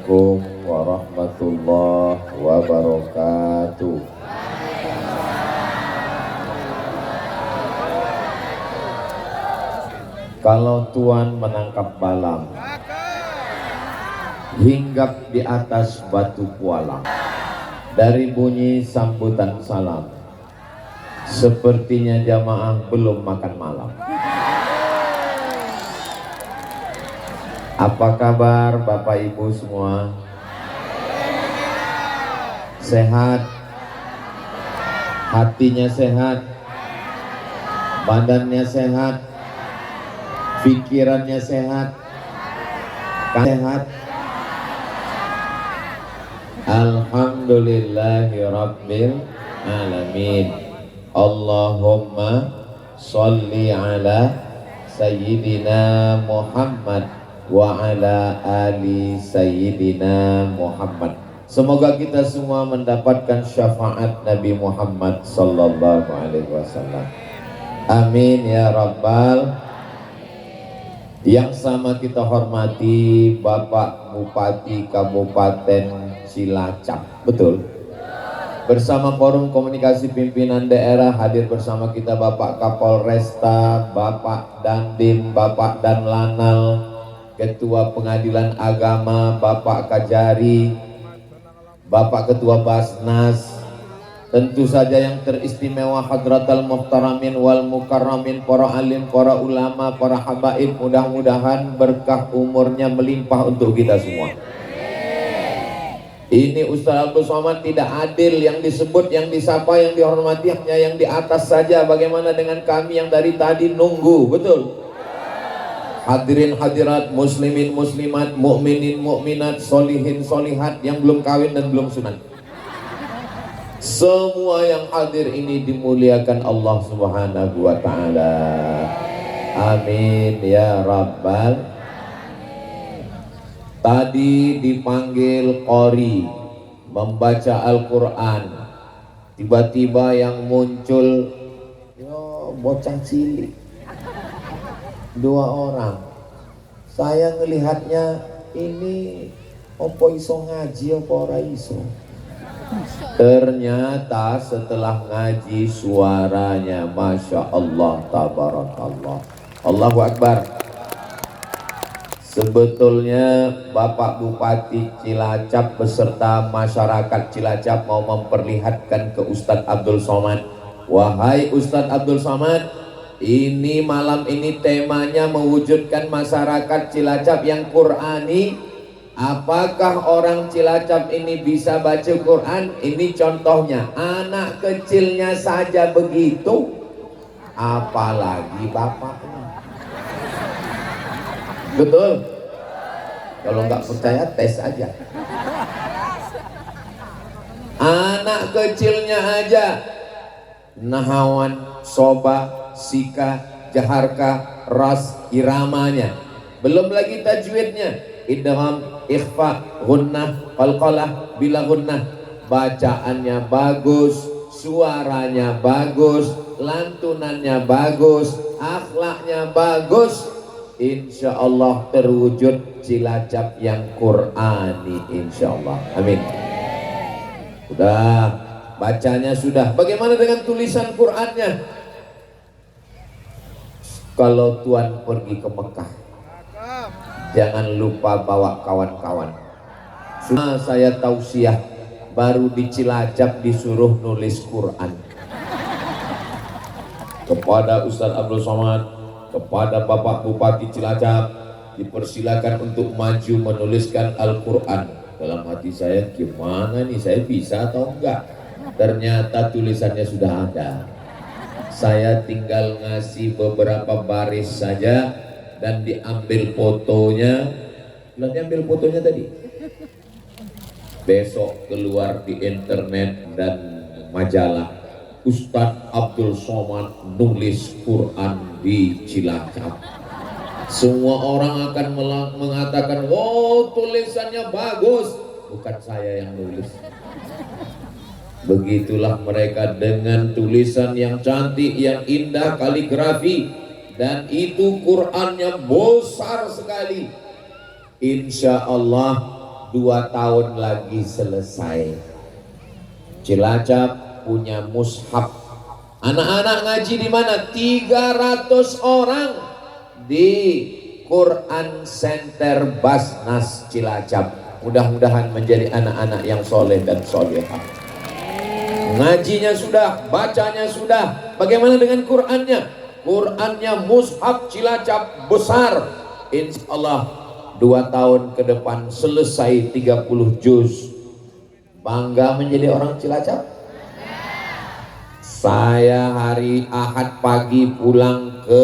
Assalamualaikum warahmatullahi wabarakatuh. Kalau Tuan menangkap balam, hinggap di atas batu pualang, dari bunyi sambutan salam, sepertinya jamaah belum makan malam. Apa kabar Bapak Ibu semua? Sehat? Hatinya sehat? Badannya sehat? Pikirannya sehat? Sehat? Alhamdulillahirabbil alamin. Allahumma sholli ala sayyidina Muhammad wa ala ali sayyidina Muhammad. Semoga kita semua mendapatkan syafaat Nabi Muhammad sallallahu alaihi wasallam. Amin ya rabbal. Yang sama kita hormati Bapak Bupati Kabupaten Cilacap, betul? Bersama Forum Komunikasi Pimpinan Daerah hadir bersama kita Bapak Kapolresta, Bapak Dandim, Bapak Danlanal, Ketua Pengadilan Agama, Bapak Kajari, Bapak Ketua Basnas, tentu saja yang teristimewa Hadratal Muhtaramin wal Mukarramin, para alim, para ulama, para habaib, mudah-mudahan berkah umurnya melimpah untuk kita semua. Ini Ustaz Abdul Somad tidak adil, yang disebut, yang disapa, yang dihormati hanya yang di atas saja. Bagaimana dengan kami yang dari tadi nunggu, betul? Hadirin hadirat, muslimin muslimat, mukminin mukminat, solihin solihat yang belum kawin dan belum sunat, semua yang hadir ini dimuliakan Allah Subhanahu wa ta'ala. Amin ya rabbal. Tadi dipanggil qori membaca Al-Quran, tiba-tiba yang muncul bocah cilik, 2 orang. Saya ngelihatnya ini opo iso ngaji opo ora iso. Ternyata setelah ngaji suaranya Masya Allah, tabarakallah, Allahu Akbar. Sebetulnya Bapak Bupati Cilacap beserta masyarakat Cilacap mau memperlihatkan ke Ustadz Abdul Somad. Wahai Ustadz Abdul Somad, ini malam ini temanya mewujudkan masyarakat Cilacap yang Qurani. Apakah orang Cilacap ini bisa baca Quran? Ini contohnya, anak kecilnya saja begitu, apalagi bapaknya. Betul? Kalau nggak percaya tes aja. Anak kecilnya aja nahawan, soba, sika, jaharka, ras, iramanya. Belum lagi tajwidnya, idgham, ikhfa, gunnah, qalqalah, bila gunnah. Bacaannya bagus, suaranya bagus, lantunannya bagus, akhlaknya bagus. Insya Allah terwujud Cilacap yang Qurani, insya Allah. Amin. Sudah, bacanya sudah. Bagaimana dengan tulisan Qur'annya? Kalau Tuan pergi ke Mekah, jangan lupa bawa kawan-kawan. Saya tausiah, baru di Cilacap disuruh nulis Quran. Kepada Ustaz Abdul Somad, kepada Bapak Bupati Cilacap, dipersilakan untuk maju menuliskan Al-Quran. Dalam hati saya, gimana nih, saya bisa atau enggak? Ternyata tulisannya sudah ada. Saya tinggal ngasih beberapa baris saja dan diambil fotonya. Nanti ambil fotonya tadi. Besok keluar di internet dan majalah, Ustadz Abdul Somad nulis Quran di Cilacap. Semua orang akan mengatakan, oh tulisannya bagus. Bukan saya yang nulis. Begitulah mereka dengan tulisan yang cantik, yang indah, kaligrafi, dan itu Qurannya besar sekali. Insya Allah 2 tahun lagi selesai. Cilacap punya mushaf. Anak-anak ngaji di mana? 300 orang di Quran Center Basnas Cilacap. Mudah-mudahan menjadi anak-anak yang soleh dan solehah. Ngajinya sudah, bacanya sudah. Bagaimana dengan Qurannya? Qurannya mushaf Cilacap besar. Insya Allah 2 tahun ke depan selesai 30 juz. Bangga menjadi orang Cilacap? Saya hari Ahad pagi pulang ke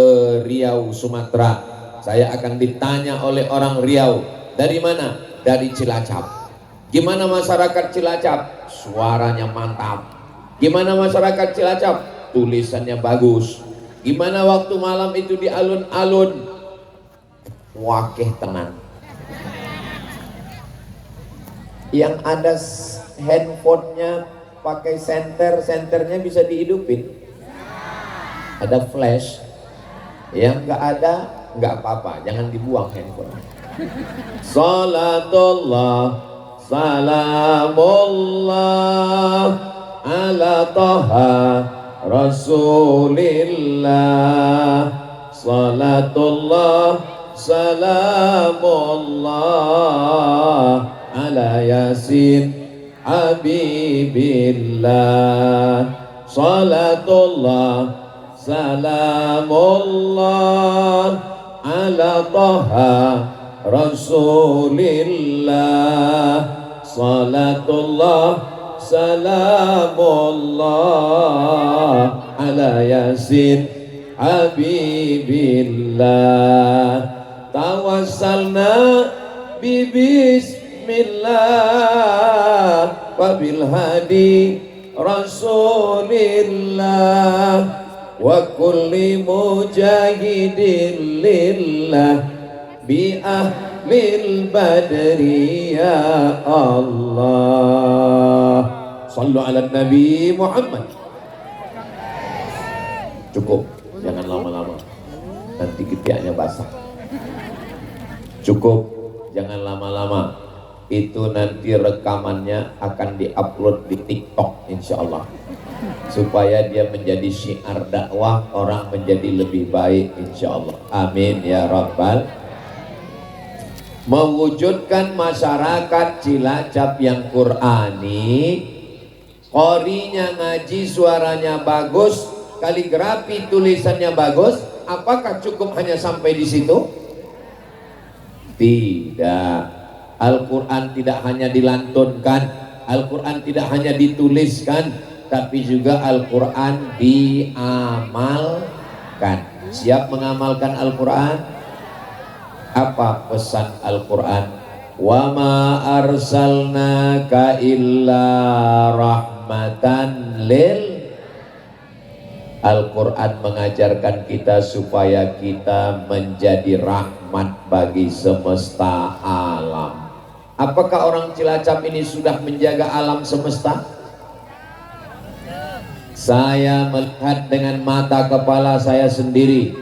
Riau, Sumatera. Saya akan ditanya oleh orang Riau, dari mana? Dari Cilacap. Gimana masyarakat Cilacap? Suaranya mantap. Gimana masyarakat Cilacap? Tulisannya bagus. Gimana waktu malam itu di alun-alun? Wakeh tenang. Yang ada handphonenya pakai senternya bisa dihidupin. Ada flash. Yang nggak ada nggak apa-apa, jangan dibuang handphone. Salatullah salamullah ala taha rasulillah. Salatullah salamullah ala yasin habibillah. Salatullah salamullah ala taha rasulillah. Salatullah salamullah ala yasin habibillah. Tawassalna bismillah wabil hadi rasulillah wa kulli mujahidin lillah bi ahlil badri ya Allah. Sallu ala Nabi Muhammad. Cukup, jangan lama-lama, nanti ketiaknya basah. Cukup, jangan lama-lama. Itu nanti rekamannya akan diupload di TikTok insya Allah, supaya dia menjadi syiar dakwah, orang menjadi lebih baik insya Allah. Amin ya Rabbal. Mewujudkan masyarakat Cilacap yang Qurani, qorinya ngaji, suaranya bagus, kaligrafi tulisannya bagus. Apakah cukup hanya sampai di situ? Tidak. Al-Quran tidak hanya dilantunkan, Al-Quran tidak hanya dituliskan, tapi juga Al-Quran diamalkan. Siap mengamalkan Al-Quran? Apa pesan Al-Quran? Wa ma arsalnaka illa rahmatan lil. Al-Quran mengajarkan kita supaya kita menjadi rahmat bagi semesta alam. Apakah orang Cilacap ini sudah menjaga alam semesta? Saya melihat dengan mata kepala saya sendiri.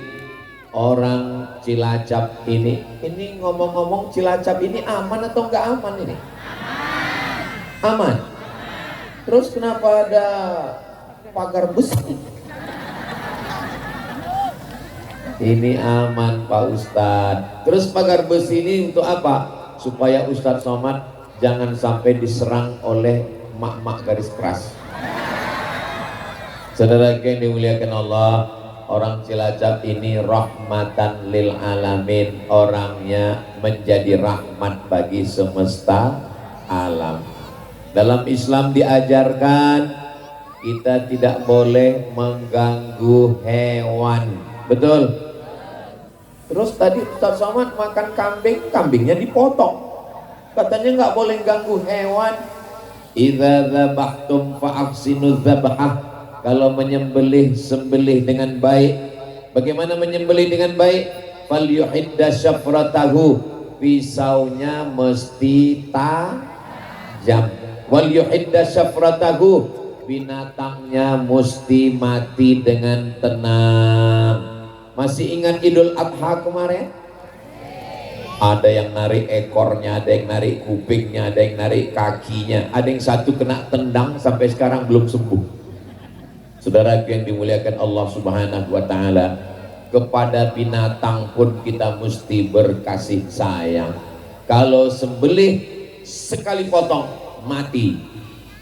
Orang Cilacap ini ngomong-ngomong, Cilacap ini aman atau enggak aman ini? Aman. Terus kenapa ada pagar besi? Ini aman Pak Ustadz. Terus pagar besi ini untuk apa? Supaya Ustadz Somad jangan sampai diserang oleh mak-mak garis keras. Saudara yang dimuliakan Allah, orang Cilacap ini rahmatan lil alamin. Orangnya menjadi rahmat bagi semesta alam. Dalam Islam diajarkan kita tidak boleh mengganggu hewan. Betul? Terus tadi Ustaz Somad makan kambing, kambingnya dipotong. Katanya nggak boleh ganggu hewan. Idza dzabhtum fa'ahsinu dzabhah. Kalau menyembelih, sembelih dengan baik. Bagaimana menyembelih dengan baik? Falyuhidda syafratahu. Pisaunya mesti tajam. Wal yuhidda syafratahu. Binatangnya mesti mati dengan tenang. Masih ingat Idul Adha kemarin? Ada yang narik ekornya, ada yang narik kupingnya, ada yang narik kakinya, ada yang satu kena tendang sampai sekarang belum sembuh. Saudara yang dimuliakan Allah Subhanahu wa Ta'ala, kepada binatang pun kita mesti berkasih sayang. Kalau sembelih sekali potong mati,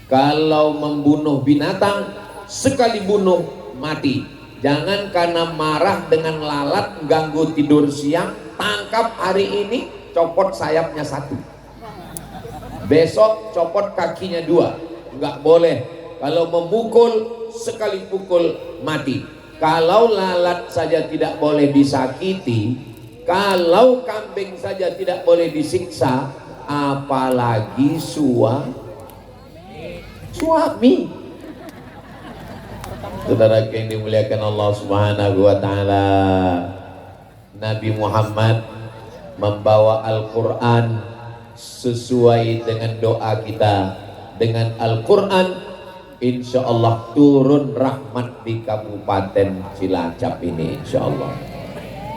kalau membunuh binatang sekali bunuh mati. Jangan karena marah dengan lalat ganggu tidur siang, tangkap hari ini copot sayapnya satu, besok copot kakinya dua, nggak boleh. Kalau memukul sekali pukul mati. Kalau lalat saja tidak boleh disakiti, kalau kambing saja tidak boleh disiksa, apalagi suami. Saudara yang dimuliakan Allah Subhanahu wa Ta'ala, Nabi Muhammad membawa Al-Quran sesuai dengan doa kita. Dengan Al-Quran insya Allah turun rahmat di Kabupaten Cilacap ini, insya Allah.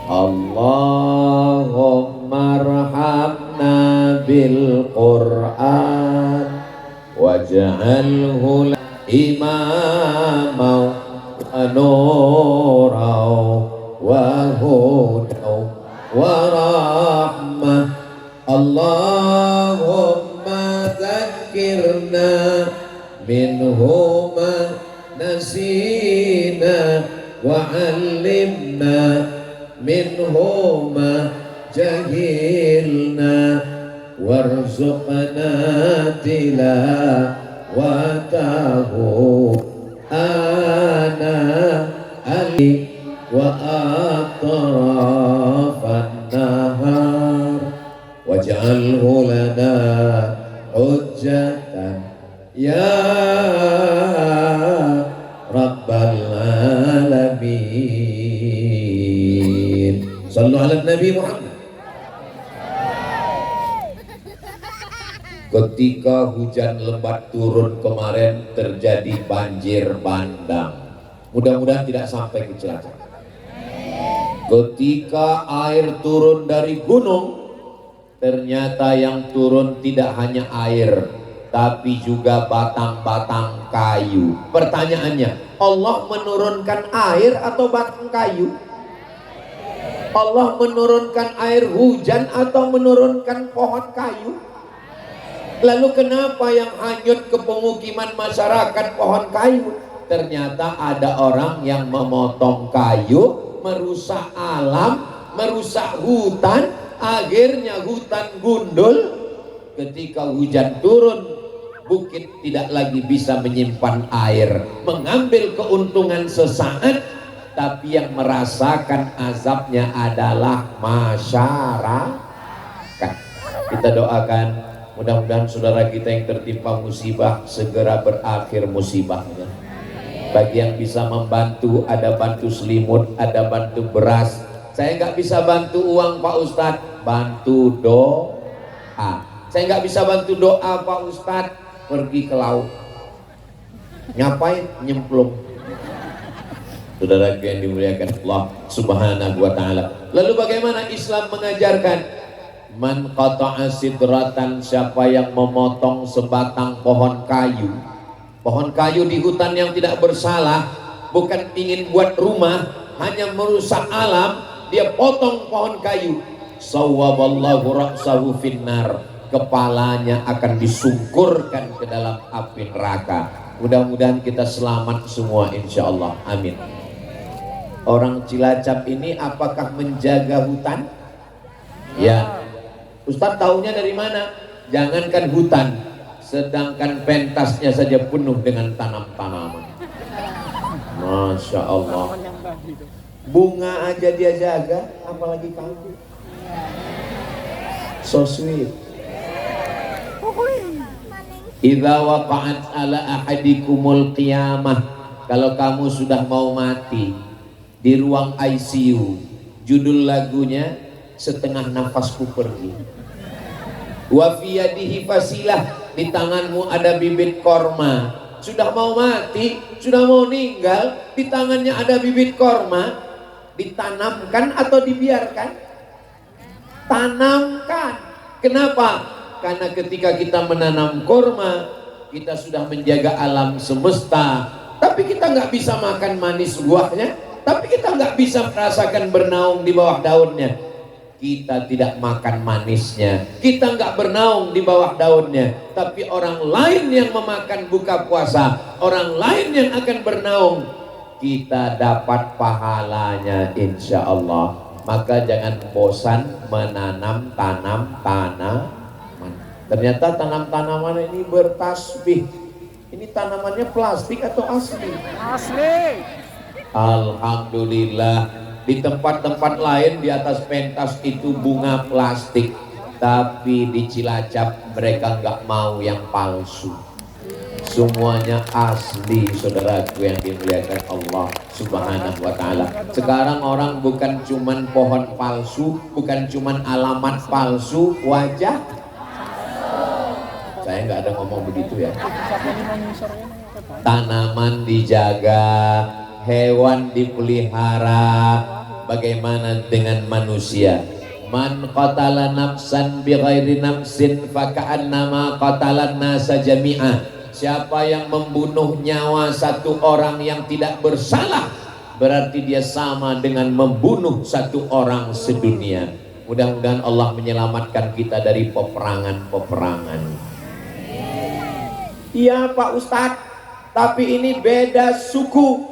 Allahumma arhamna bil Quran waj'alhu imamau wa nurau wa hudau wa rahmah. Allahumma dzakirna minhuma nasina wa 'allimna minhuma jahilna warzuqna tilawatahu ana ali wa atrafan nahar waj'alhu lana hujjatan ya rabbal alamin. Sallu ala Nabi Muhammad. Ketika hujan lebat turun kemarin terjadi banjir bandang, mudah-mudahan tidak sampai ke Cilacap. Ketika air turun dari gunung, ternyata yang turun tidak hanya air, tapi juga batang-batang kayu. Pertanyaannya, Allah menurunkan air atau batang kayu? Allah menurunkan air hujan atau menurunkan pohon kayu? Lalu kenapa yang hanyut ke pemukiman masyarakat pohon kayu? Ternyata ada orang yang memotong kayu, merusak alam, merusak hutan, akhirnya hutan gundul. Ketika hujan turun, bukit tidak lagi bisa menyimpan air, mengambil keuntungan sesaat, tapi yang merasakan azabnya adalah masyarakat. Kita doakan mudah-mudahan saudara kita yang tertimpa musibah segera berakhir musibahnya. Bagi yang bisa membantu, ada bantu selimut, ada bantu beras. Saya nggak bisa bantu uang Pak Ustadz, bantu doa. Saya nggak bisa bantu doa Pak Ustadz, pergi ke laut. Ngapain? Nyemplung. Saudara yang dimuliakan Allah Subhanahu wa Ta'ala. Lalu bagaimana Islam mengajarkan? Man qata'a sidratan, siapa yang memotong sebatang pohon kayu. Pohon kayu di hutan yang tidak bersalah, bukan ingin buat rumah, hanya merusak alam, dia potong pohon kayu. Sawwaballahu ra'sahu finnar, kepalanya akan disungkurkan ke dalam api neraka. Mudah-mudahan kita selamat semua insya Allah, amin. Orang Cilacap ini apakah menjaga hutan? Ya. Ustadz tahunya dari mana? Jangankan hutan, sedangkan pentasnya saja penuh dengan tanam-tanaman. Masya Allah. Bunga aja dia jaga, apalagi kamu. So sweet. Idza waqa'at ala ahadikumul qiyamah, kalau kamu sudah mau mati di ruang ICU, judul lagunya Setengah Nafasku Pergi. Wa fi yadihi fasilah, di tanganmu ada bibit korma. Sudah mau mati, sudah mau meninggal, di tangannya ada bibit korma. Ditanamkan atau dibiarkan? tanamkan. Kenapa? Karena ketika kita menanam kurma, kita sudah menjaga alam semesta, tapi kita nggak bisa makan manis buahnya, tapi kita nggak bisa merasakan bernaung di bawah daunnya. Kita tidak makan manisnya, kita nggak bernaung di bawah daunnya, tapi orang lain yang memakan buka puasa, orang lain yang akan bernaung, kita dapat pahalanya insya Allah. Maka jangan bosan menanam tanaman. Ternyata tanaman ini bertasbih. Ini tanamannya plastik atau asli? Asli. Alhamdulillah. Di tempat-tempat lain di atas pentas itu bunga plastik, tapi di Cilacap mereka nggak mau yang palsu. Semuanya asli, saudaraku yang dimuliakan Allah Subhanahu wa ta'ala. Sekarang orang bukan cuman pohon palsu, bukan cuman alamat palsu, wajah. Saya nggak ada ngomong begitu ya. Tanaman dijaga, hewan dipelihara. Bagaimana dengan manusia? Man qatala nafsan bighairi nafsin faka'annama qatalan nasa jami'ah. Siapa yang membunuh nyawa satu orang yang tidak bersalah, berarti dia sama dengan membunuh satu orang sedunia. Mudah-mudahan Allah menyelamatkan kita dari peperangan-peperangan. Iya Pak Ustadz, tapi ini beda suku,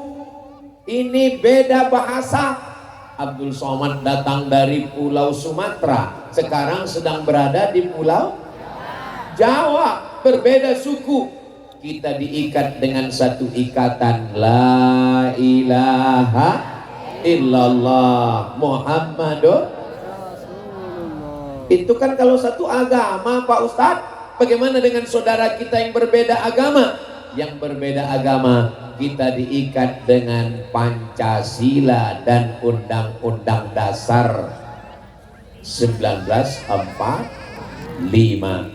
ini beda bahasa. Abdul Somad datang dari Pulau Sumatera, sekarang sedang berada di Pulau Jawa, berbeda suku. Kita diikat dengan satu ikatan, la ilaha illallah Muhammadur. Itu kan kalau satu agama Pak Ustadz. Bagaimana dengan saudara kita yang berbeda agama? Yang berbeda agama, kita diikat dengan Pancasila dan Undang-Undang Dasar 1945.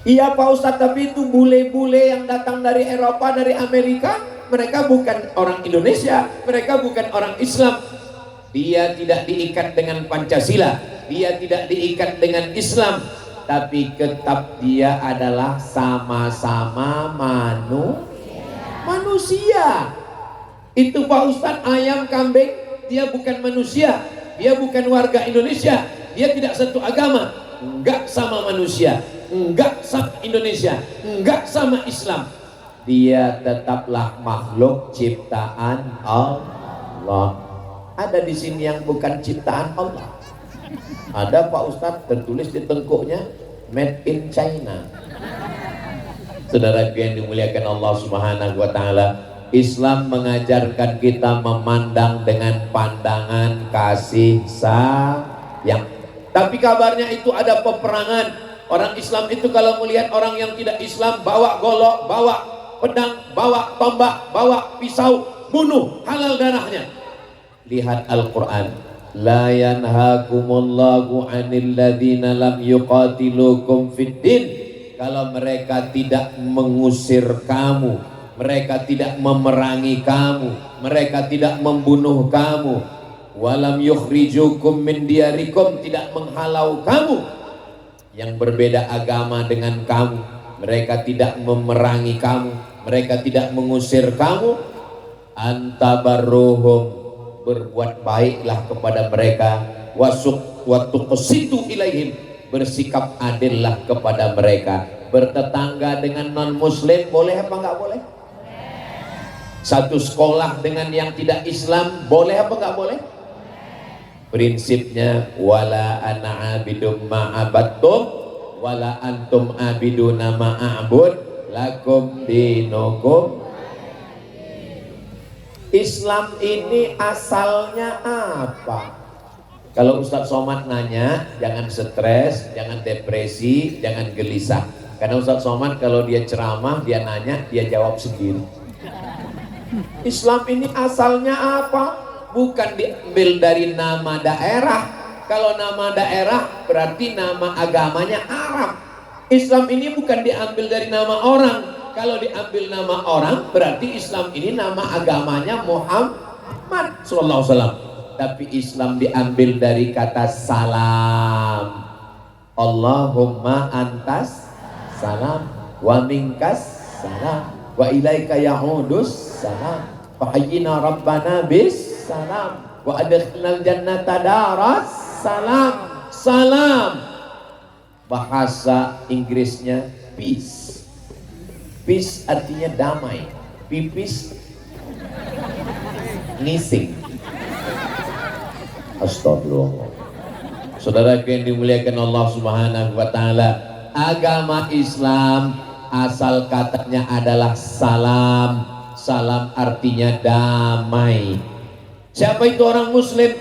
Iya Pak Ustadz, tapi itu bule-bule yang datang dari Eropa, dari Amerika, mereka bukan orang Indonesia, mereka bukan orang Islam. Dia tidak diikat dengan Pancasila, dia tidak diikat dengan Islam, tapi tetap dia adalah sama-sama manusia. Itu Pak Ustadz, ayam, kambing, dia bukan manusia, dia bukan warga Indonesia, dia tidak satu agama, enggak sama manusia, enggak sama Indonesia, enggak sama Islam. Dia tetaplah makhluk ciptaan Allah. Ada di sini yang bukan ciptaan Allah. Ada Pak Ustadz, tertulis di tengkuknya made in China. Saudara yang dimuliakan Allah Subhanahu wa ta'ala, Islam mengajarkan kita memandang dengan pandangan kasih sayang. Tapi kabarnya itu ada peperangan. Orang Islam itu kalau melihat orang yang tidak Islam, bawa golok, bawa pedang, bawa tombak, bawa pisau, bunuh, halal darahnya. Lihat Al-Quran, la yanhakumullahu 'anil ladzina lam yuqatilukum fid din. Kalau mereka tidak mengusir kamu, mereka tidak memerangi kamu, mereka tidak membunuh kamu, walam yukhrijukum min diyarikum, tidak menghalau kamu yang berbeda agama dengan kamu, mereka tidak memerangi kamu, mereka tidak mengusir kamu, antabarruhum, berbuat baiklah kepada mereka, watuqsitu ilaihim, bersikap adillah kepada mereka. Bertetangga dengan non muslim boleh apa enggak boleh? Satu sekolah dengan yang tidak Islam boleh apa enggak boleh? Prinsipnya wala ana abidum ma'abattum wala antum abiduna ma'abud lakum dinukum. Islam ini asalnya apa? Kalau Ustadz Somad nanya, jangan stres, jangan depresi, jangan gelisah. Karena Ustadz Somad kalau dia ceramah, dia nanya, dia jawab sendiri. Islam ini asalnya apa? Bukan diambil dari nama daerah. Kalau nama daerah berarti nama agamanya Arab. Islam ini bukan diambil dari nama orang. Kalau diambil nama orang berarti Islam ini nama agamanya Muhammad sallallahu alaihi wasallam. tapi Islam diambil dari kata salam. Allahumma antas salam wa minkas salam wa ilaika ya'udus salam fahayyina rabbana bis salam wa adkhilnal jannata daras salam. Salam bahasa Inggrisnya peace. Peace artinya damai. Pipis ngising. Astagfirullah. Saudara yang dimuliakan Allah Subhanahu wa taala, agama Islam asal katanya adalah salam. Salam artinya damai. Siapa itu orang muslim?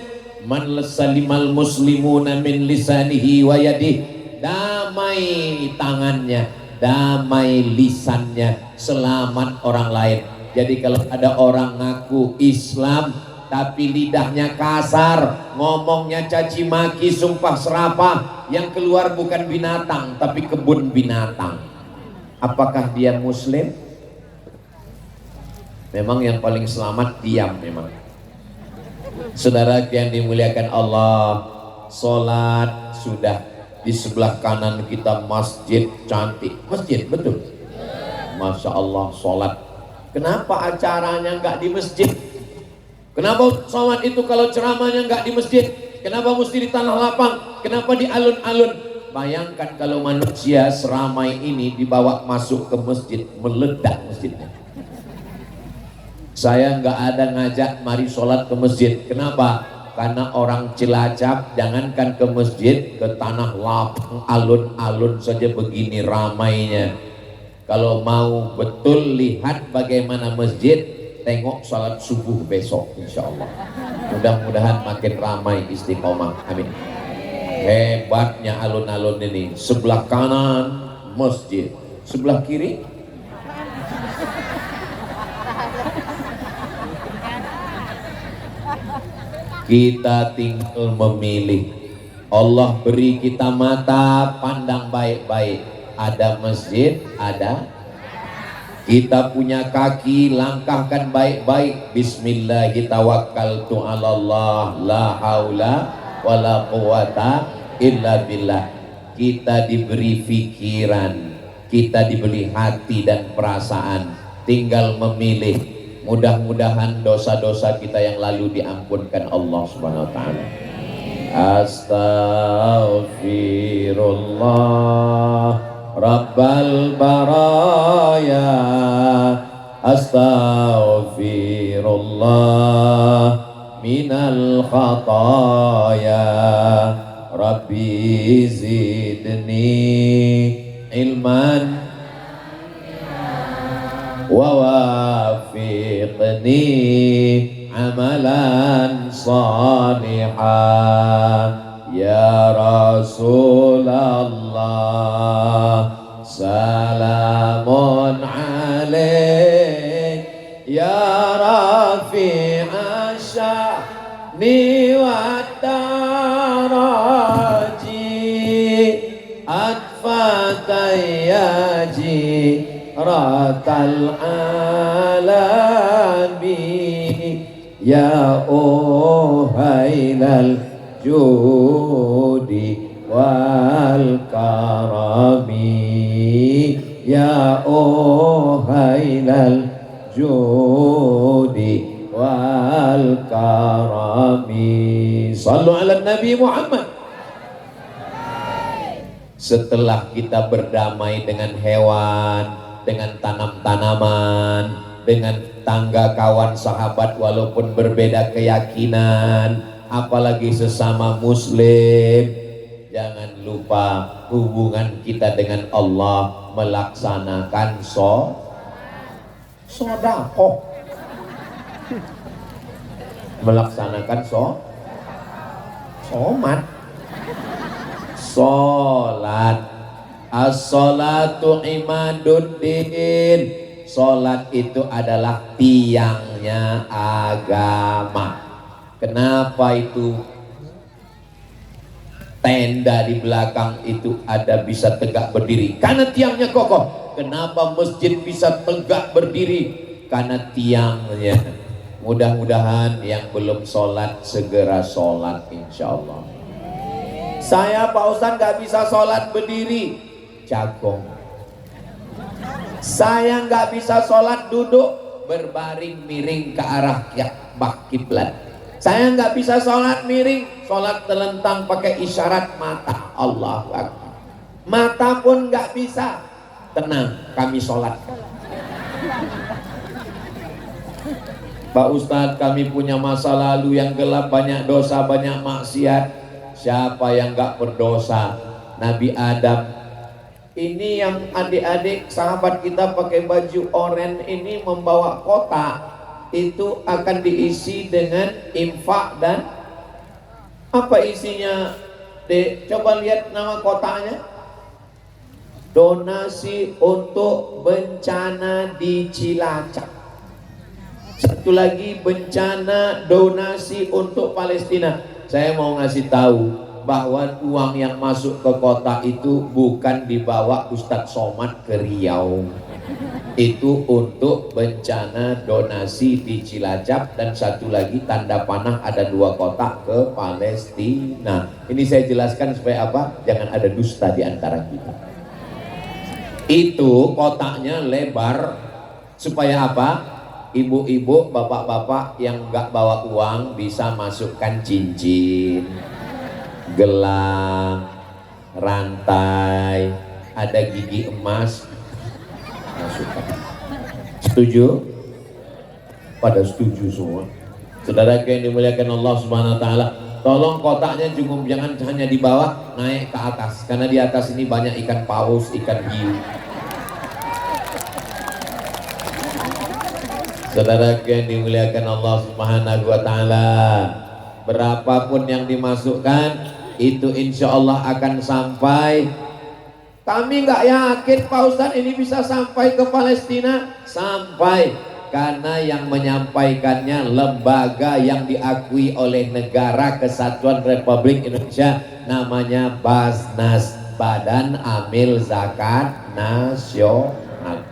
Man salimal muslimuna min lisanihi wa yadihi. Damai tangannya, damai lisannya, selamat orang lain. Jadi kalau ada orang ngaku Islam tapi lidahnya kasar, ngomongnya caci maki, sumpah serapah, yang keluar bukan binatang tapi kebun binatang, apakah dia muslim? Memang yang paling selamat diam memang. Saudara yang dimuliakan Allah, sholat sudah di sebelah kanan kita masjid cantik, masjid betul, Masya Allah sholat. Kenapa acaranya nggak di masjid? Kenapa sholat itu kalau ceramahnya nggak di masjid? Kenapa mesti di tanah lapang? Kenapa di alun-alun? Bayangkan kalau manusia seramai ini dibawa masuk ke masjid, meledak masjidnya. Saya nggak ada ngajak mari sholat ke masjid. Kenapa? Karena orang Cilacap jangankan ke masjid, ke tanah lapang, alun-alun saja begini ramainya. Kalau mau betul lihat bagaimana masjid, tengok salat subuh besok insya Allah. Mudah-mudahan makin ramai istiqomah, amin. Hebatnya alun-alun ini, sebelah kanan masjid, sebelah kiri kita tinggal memilih. Allah beri kita mata, pandang baik-baik. Ada masjid, ada. Kita punya kaki, langkahkan baik-baik. Bismillahirrahmanirrahim. Allah, la haula wala quwata illa billah. Kita diberi pikiran, kita diberi hati dan perasaan, tinggal memilih. Mudah-mudahan dosa-dosa kita yang lalu diampunkan Allah Subhanahu wa taala. Astaghfirullah Rabbal baraya, astaghfirullah minal khataya, Rabbi zidni ilman wa wafiqni amalan salihah. Ya Rasulullah salamun alaik ya rafi'a sya'ni wa taraji atfatayyaji ratal alami ya uhailal judi wal karami ya uhailal judi wal karami. Sallu ala Nabi Muhammad. Setelah kita berdamai dengan hewan, dengan tanam-tanaman, dengan tangga kawan sahabat walaupun berbeda keyakinan, apalagi sesama muslim, jangan lupa hubungan kita dengan Allah melaksanakan sodakoh, melaksanakan somat, solat. As-salatu imaduddin. Solat itu adalah tiangnya agama. Kenapa itu tenda di belakang itu ada bisa tegak berdiri? Karena tiangnya kokoh. Kenapa masjid bisa tegak berdiri? Karena tiangnya. Mudah-mudahan yang belum sholat segera sholat, insya Allah. Saya Pak Ustadz nggak bisa sholat berdiri, cakong. Saya nggak bisa sholat duduk berbaring miring ke arah Ka'bah kiblat. Saya nggak bisa sholat miring, sholat telentang pakai isyarat mata. Allahu Akbar. Mata pun nggak bisa. Tenang, kami sholat. Pak Ustadz, kami punya masa lalu yang gelap, banyak dosa, banyak maksiat. Siapa yang nggak berdosa? Nabi Adam. Ini yang adik-adik sahabat kita pakai baju oranye ini membawa kotak, itu akan diisi dengan infak dan apa isinya? Dek, coba lihat nama kotaknya. Donasi untuk bencana di Cilacap. Satu lagi, bencana donasi untuk Palestina. Saya mau ngasih tahu bahwa uang yang masuk ke kota itu bukan dibawa Ustadz Somad ke Riau. Itu untuk bencana donasi di Cilacap, dan satu lagi tanda panah ada 2 kotak ke Palestina. Ini saya jelaskan supaya apa? Jangan ada dusta di antara kita. Itu kotaknya lebar supaya apa? Ibu-ibu, bapak-bapak yang nggak bawa uang bisa masukkan cincin, gelang, rantai, ada gigi emas, masukkan. Setuju? Pada setuju semua. Saudara yang dimuliakan Allah Subhanahu Wa Taala, tolong kotaknya cukup, jangan hanya di bawah, naik ke atas, karena di atas ini banyak ikan paus, ikan hiu. Saudara yang dimuliakan Allah Subhanahu Wa Taala, berapapun yang dimasukkan itu insya Allah akan sampai. Kami nggak yakin Pak Ustadz ini bisa sampai ke Palestina. Sampai, karena yang menyampaikannya lembaga yang diakui oleh Negara Kesatuan Republik Indonesia, namanya Basnas, Badan Amil Zakat Nasional.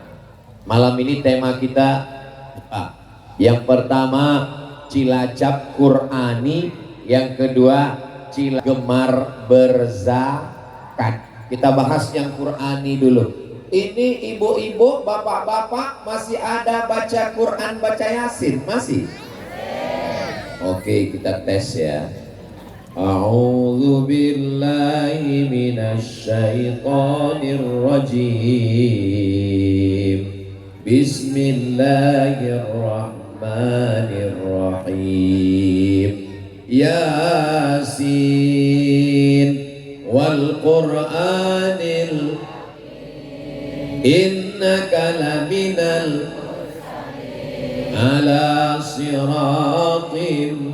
Malam ini tema kita, yang pertama Cilacap Qur'ani, yang kedua Cilacap gemar berzakat. Kita bahas yang Qur'ani dulu. Ini ibu-ibu, bapak-bapak masih ada baca Quran, baca Yasin? Masih? Oke, kita tes ya. A'udzu billahi minasy syaithanir rajim. Bismillahirrahmanirrahim. Yasin wal Qur'anil innaka laminal ala siratim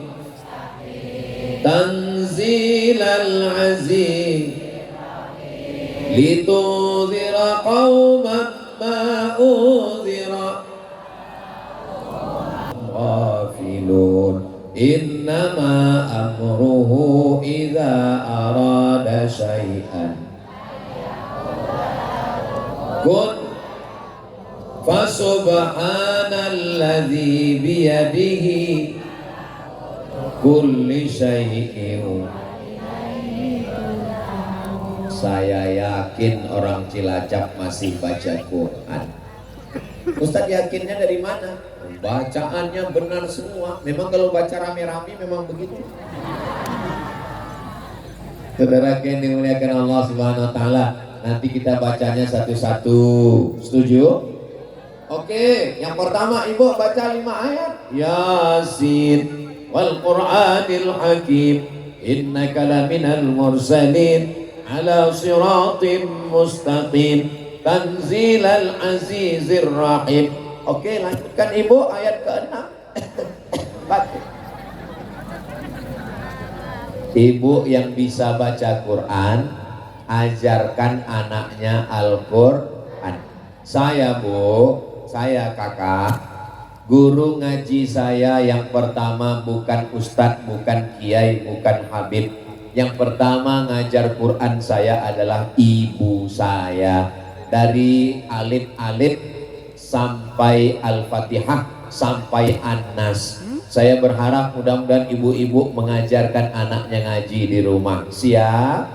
tanzilal aziz litudhira qauman ma udhira ghafilun innama amruhu idza arada syai'an kun fasubhanalladzi biyadihi kulli syai'in. Saya yakin orang Cilacap masih baca Quran. Ustadz yakinnya dari mana? Bacaannya benar semua. Memang kalau baca rame-rame memang begitu. Saudara yang dimuliakan Allah Subhanahu Wa Taala, nanti kita bacanya satu-satu. Setuju? Oke, yang pertama ibu baca 5 ayat. Yasin wal Qur'anil Hakim innaka laminal mursalin ala siratim mustaqim tanzilal azizir rahim. Oke, lanjutkan ibu ayat ke-6. Ibu yang bisa baca Quran, ajarkan anaknya Al-Quran. Saya bu, saya kakak, guru ngaji saya yang pertama bukan ustadz, bukan kiai, bukan habib. Yang pertama ngajar Quran saya adalah ibu saya. Dari alif-alif sampai Al-Fatihah sampai An-Nas. Saya berharap mudah-mudahan ibu-ibu mengajarkan anaknya ngaji di rumah. Siap?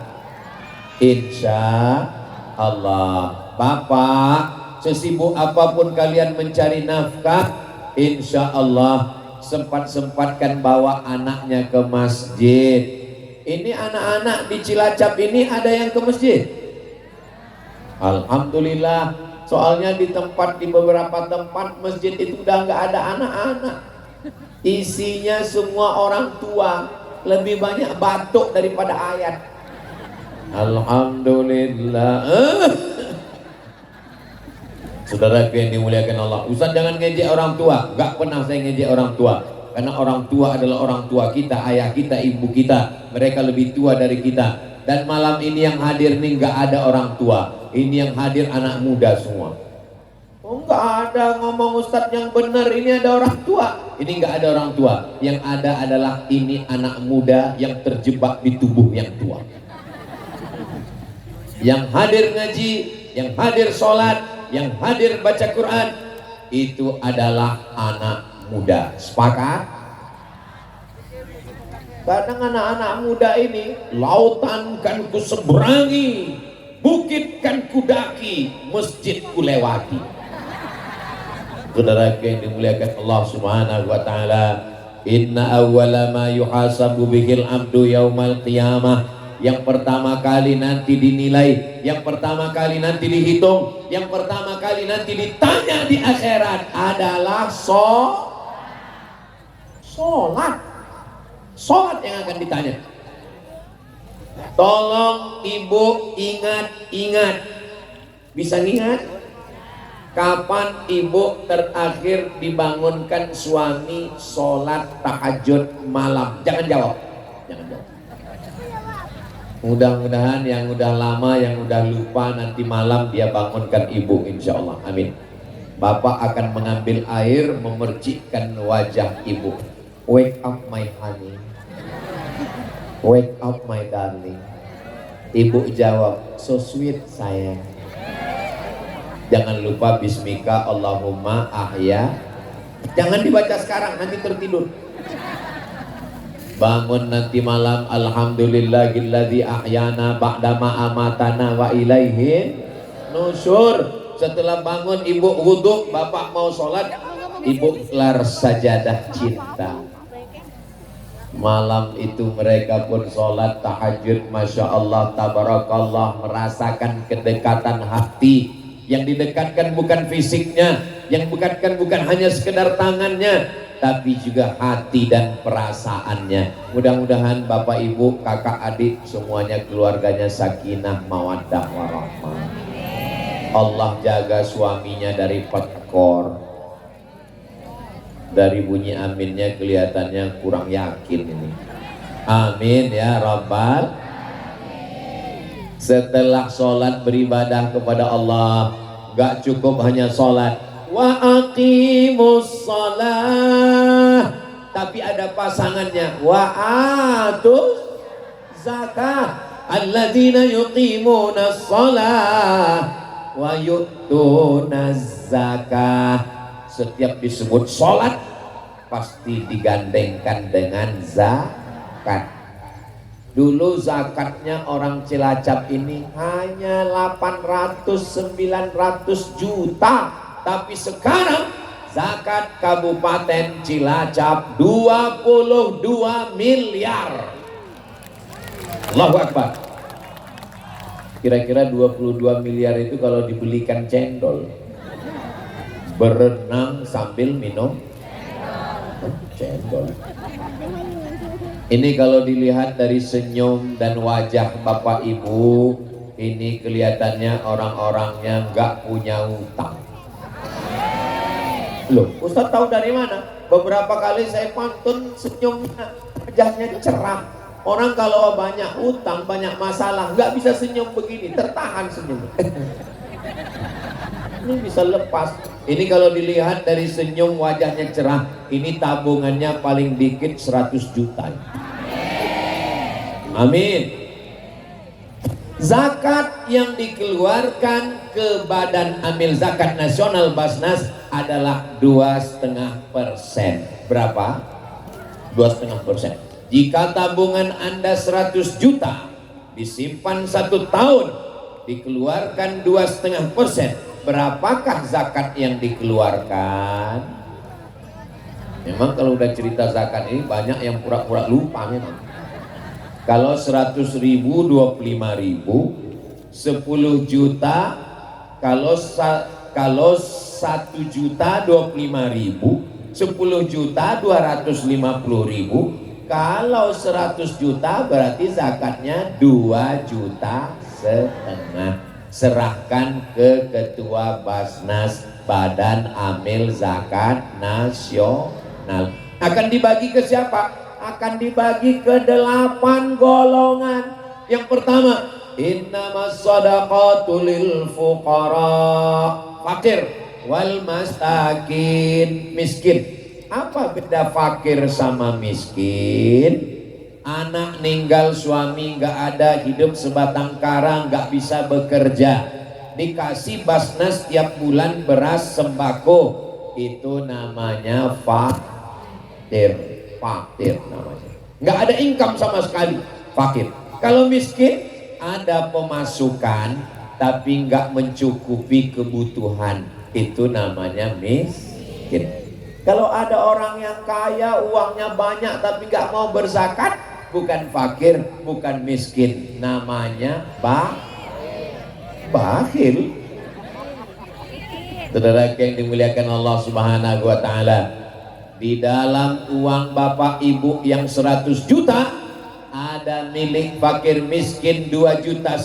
Insya Allah. Bapak, sesibuk apapun kalian mencari nafkah, insya Allah sempat-sempatkan bawa anaknya ke masjid. Ini anak-anak di Cilacap ini ada yang ke masjid? Alhamdulillah. Soalnya di beberapa tempat masjid itu udah nggak ada anak-anak. Isinya semua orang tua, lebih banyak batuk daripada ayat. Alhamdulillah. Saudara yang dimuliakan Allah, Ustaz jangan ngejek orang tua. Gak pernah saya ngejek orang tua, karena orang tua adalah orang tua kita, ayah kita, ibu kita. Mereka lebih tua dari kita. Dan malam ini yang hadir nih gak ada orang tua. Ini yang hadir anak muda semua. Oh, nggak ada ngomong Ustadz yang benar, ini ada orang tua. Ini nggak ada orang tua. Yang ada adalah ini anak muda yang terjebak di tubuh yang tua. Yang hadir ngaji, yang hadir sholat, yang hadir baca Quran, itu adalah anak muda. Sepakat? Kadang anak-anak muda ini, lautan kan ku seberangi, bukit kan ku daki, masjid ku lewati. Saudara yang dimuliakan Allah Subhanahu wa taala, inna awwala ma yuhasabu bihil abdu yaumal qiyamah, yang pertama kali nanti dinilai, yang pertama kali nanti dihitung, yang pertama kali nanti ditanya di akhirat adalah sholat. Sholat yang akan ditanya. Tolong ibu ingat. Bisa ingat? Kapan ibu terakhir dibangunkan suami sholat tahajud malam? Jangan jawab. Mudah-mudahan yang udah lama, yang udah lupa, nanti malam dia bangunkan ibu, insya Allah. Amin. Bapak akan mengambil air, memercikkan wajah ibu. Wake up my honey, wake up my darling. Ibu jawab, so sweet sayang. Jangan lupa bismika Allahumma ahya. Jangan dibaca sekarang, nanti tertidur. Bangun nanti malam, alhamdulillahilladzi ahyana ba'dama amatana wa ilaihin nusyur. Setelah bangun ibu wudhu, bapak mau sholat, ibu kelar sajadah cinta. Malam itu mereka pun sholat tahajud, masya Allah, tabarakallah, merasakan kedekatan hati. Yang didekatkan bukan fisiknya, yang didekatkan bukan hanya sekedar tangannya, tapi juga hati dan perasaannya. Mudah-mudahan bapak ibu, kakak adik, semuanya keluarganya sakinah mawaddah warahmah. Allah jaga suaminya dari petkor. Dari bunyi aminnya kelihatannya kurang yakin ini. Amin ya Rabbal. Setelah sholat beribadah kepada Allah, gak cukup hanya sholat. Wa aqimus sholat, tapi ada pasangannya. Wa atuz zakah, alladzina yuqimuna sholat wa yu'tuna zakah. Setiap disebut sholat pasti digandengkan dengan zakat. Dulu zakatnya orang Cilacap ini hanya 800-900 juta, tapi sekarang zakat Kabupaten Cilacap 22 miliar. Allahu Akbar. Kira-kira 22 miliar itu kalau dibelikan cendol, berenang sambil minum cendol. Ini kalau dilihat dari senyum dan wajah bapak ibu, ini kelihatannya orang-orangnya nggak punya utang. Loh, Ustadz tahu dari mana? Beberapa kali saya pantun senyumnya, wajahnya cerah. Orang kalau banyak utang, banyak masalah, nggak bisa senyum begini, tertahan senyumnya. Ini bisa lepas. Ini kalau dilihat dari senyum wajahnya cerah, ini tabungannya paling dikit 100 juta. Amin. Zakat yang dikeluarkan ke Badan Amil Zakat Nasional Basnas adalah 2,5%. Berapa? 2,5%. Jika tabungan Anda 100 juta disimpan 1 tahun, dikeluarkan 2,5%, berapakah zakat yang dikeluarkan? Memang kalau udah cerita zakat ini banyak yang pura-pura lupa memang. Kalau 100 ribu 25.000, 10 juta, kalau 1 juta 25.000, 10 juta 250.000, kalau 100 juta berarti zakatnya 2,5 juta. Serahkan ke Ketua Basnas, Badan Amil Zakat Nasional. Akan dibagi ke siapa? Akan dibagi ke 8 golongan. Yang pertama, innamas shadaqatu lil fuqara, fakir, wal masakin, miskin. Apa beda fakir sama miskin? Anak ninggal, suami nggak ada, hidup sebatang kara, nggak bisa bekerja, dikasih Basnas tiap bulan beras sembako, itu namanya fakir. Fakir namanya, nggak ada income sama sekali, fakir. Kalau miskin, ada pemasukan tapi nggak mencukupi kebutuhan, itu namanya miskin. Kalau ada orang yang kaya, uangnya banyak tapi nggak mau berzakat, bukan fakir, bukan miskin, namanya bakhil. Saudara yang dimuliakan Allah Subhanahu wa Ta'ala, di dalam uang bapak ibu yang 100 juta ada milik fakir miskin 2,5 juta.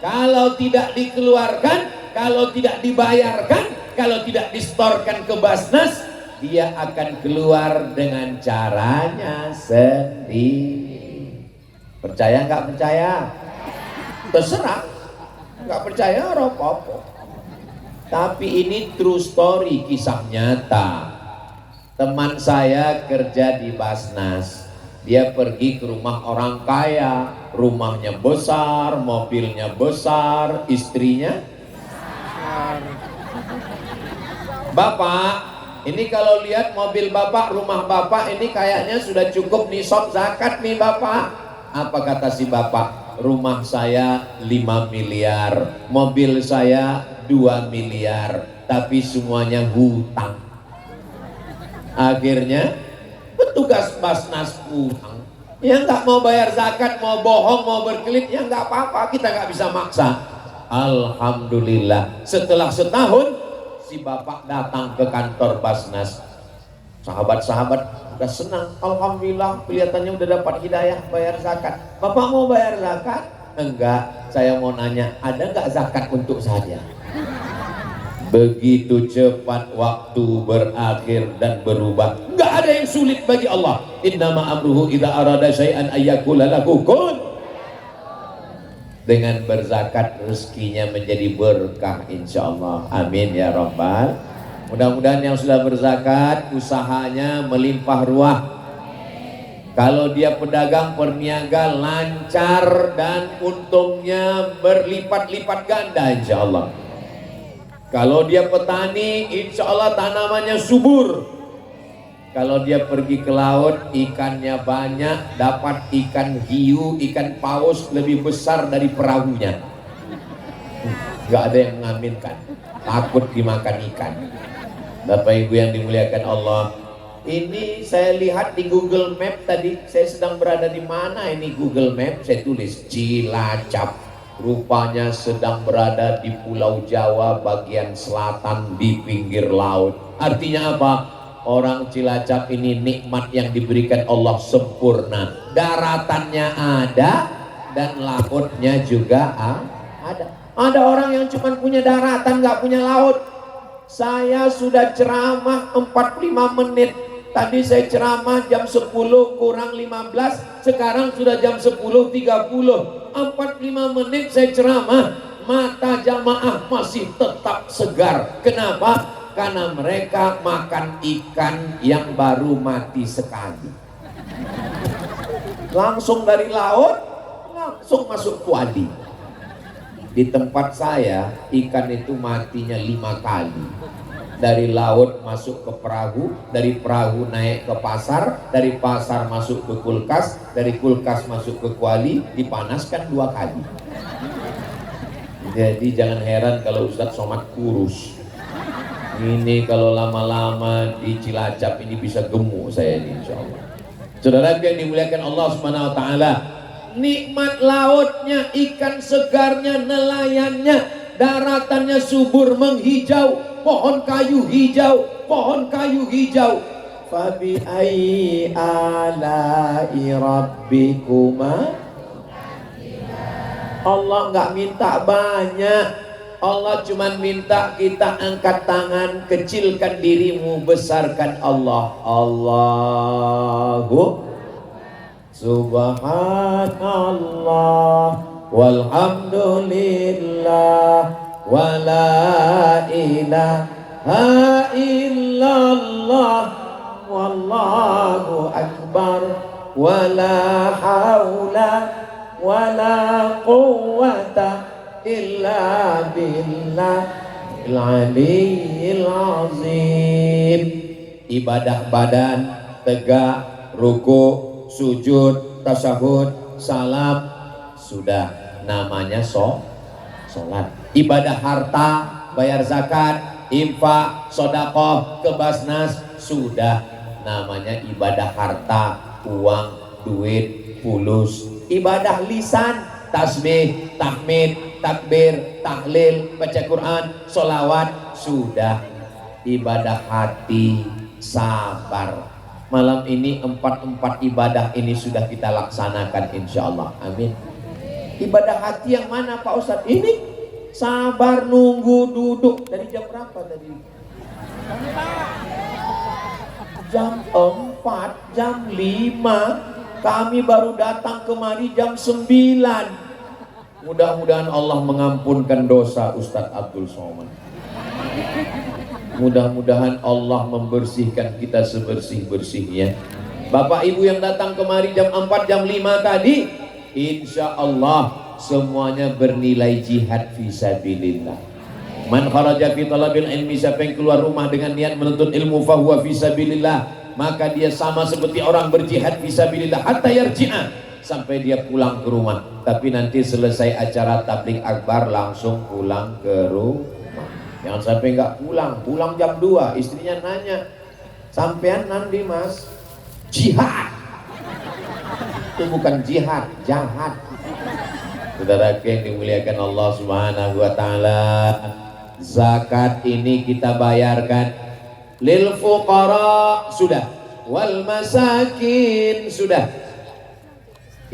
Kalau tidak dikeluarkan, kalau tidak dibayarkan, kalau tidak distorkan ke Basnas, dia akan keluar dengan caranya sendiri. Percaya nggak percaya? Terserah. Nggak percaya apa-apa. Tapi ini true story, kisah nyata. Teman saya kerja di Basnas, dia pergi ke rumah orang kaya, rumahnya besar, mobilnya besar, istrinya besar. Bapak, ini kalau lihat mobil bapak, rumah bapak ini kayaknya sudah cukup nisab zakat nih bapak. Apa kata si bapak? Rumah saya 5 miliar, mobil saya 2 miliar, tapi semuanya hutang. Akhirnya petugas Basnas hutang, yang nggak mau bayar zakat, mau bohong, mau berkelit, ya nggak apa-apa, kita nggak bisa maksa. Alhamdulillah, setelah setahun si bapak datang ke kantor Basnas. Sahabat-sahabat udah senang, alhamdulillah, kelihatannya udah dapat hidayah bayar zakat. Bapak mau bayar zakat? Enggak, saya mau nanya, ada nggak zakat untuk saya? Begitu cepat waktu berakhir dan berubah. Nggak ada yang sulit bagi Allah. Innama amruhu idza arada syai'an ayyakula lahu kun. Dengan berzakat rezekinya menjadi berkah insyaallah. Amin ya rabbal. Mudah-mudahan yang sudah berzakat usahanya melimpah ruah. Kalau dia pedagang perniaga lancar dan untungnya berlipat-lipat ganda insyaallah. Kalau dia petani, insya Allah tanamannya subur. Kalau dia pergi ke laut, ikannya banyak, dapat ikan hiu, ikan paus lebih besar dari perahunya. Gak ada yang mengaminkan, takut dimakan ikan. Bapak Ibu yang dimuliakan Allah, ini saya lihat di Google Map tadi, saya sedang berada di mana ini Google Map, saya tulis Cilacap. Rupanya sedang berada di Pulau Jawa bagian selatan di pinggir laut. Artinya apa? Orang Cilacap ini nikmat yang diberikan Allah sempurna. Daratannya ada dan lautnya juga ada. Ada orang yang cuma punya daratan, nggak punya laut. Saya sudah ceramah 45 menit. Tadi saya ceramah jam 10 kurang 15, sekarang sudah jam 10.30. 45 menit saya ceramah, mata jamaah masih tetap segar. Kenapa? Karena mereka makan ikan yang baru mati sekali. Langsung dari laut, langsung masuk kuali. Di tempat saya, ikan itu matinya 5 kali. Dari laut masuk ke perahu, dari perahu naik ke pasar, dari pasar masuk ke kulkas, dari kulkas masuk ke kuali, dipanaskan 2 kali. Jadi jangan heran kalau Ustadz Somad kurus. Ini kalau lama-lama di Cilacap ini bisa gemuk saya ini, insya Allah. Saudara yang dimuliakan Allah Subhanahu Wa Taala, nikmat lautnya, ikan segarnya, nelayannya, daratannya subur menghijau, pohon kayu hijau, pohon kayu hijau. Fabi ayyi ala'i rabbikuma. Allah nggak minta banyak, Allah cuma minta kita angkat tangan, kecilkan dirimu, besarkan Allah. Allahu Subhanallah walhamdulillah wala ilaha illallah wallahu akbar wala haula wala quwwata illa billahil aliyyil azim. Ibadah badan, tegak, ruku, sujud, tasyahud, salam, sudah namanya sholat. Ibadah harta, bayar zakat, infak, sodakoh, ke Basnas, sudah namanya ibadah harta, uang, duit, fulus. Ibadah lisan, tasbih, tahmid, takbir, tahlil, baca Quran, sholawat, sudah. Ibadah hati, sabar. Malam ini empat ibadah ini sudah kita laksanakan insya Allah. Amin. Ibadah hati yang mana Pak Ustadz? Ini sabar, nunggu, duduk. Dari jam berapa tadi? Jam 4, jam 5. Kami baru datang kemari jam 9. Mudah-mudahan Allah mengampunkan dosa Ustadz Abdul Somad. Mudah-mudahan Allah membersihkan kita sebersih-bersihnya. Bapak Ibu yang datang kemari jam 4, jam 5 tadi, insya Allah semuanya bernilai jihad fisabilillah. Man kharaja fi talabil ilmi, siapa yang keluar rumah dengan niat menuntut ilmu fahuwa fisabilillah, maka dia sama seperti orang berjihad fisabilillah hatta yarji'a, sampai dia pulang ke rumah. Tapi nanti selesai acara tabligh akbar langsung pulang ke rumah. Jangan sampai nggak pulang jam 2. Istrinya nanya, sampean nanti Mas jihad? Itu bukan jihad, jahat. Saudara yang dimuliakan Allah Subhanahu Wa Taala, zakat ini kita bayarkan. Lil fuqara sudah, wal masakin sudah.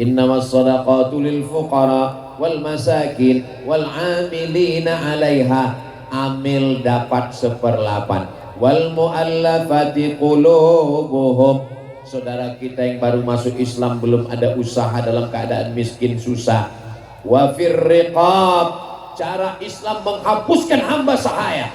Innamas shadaqatu lil fuqara wal masakin wal amilina 'alaiha. Amil dapat 1/8. Wal mu'allafati qulubuhum. Saudara kita yang baru masuk Islam, belum ada usaha, dalam keadaan miskin susah. Wa fir riqab, cara Islam menghapuskan hamba sahaya.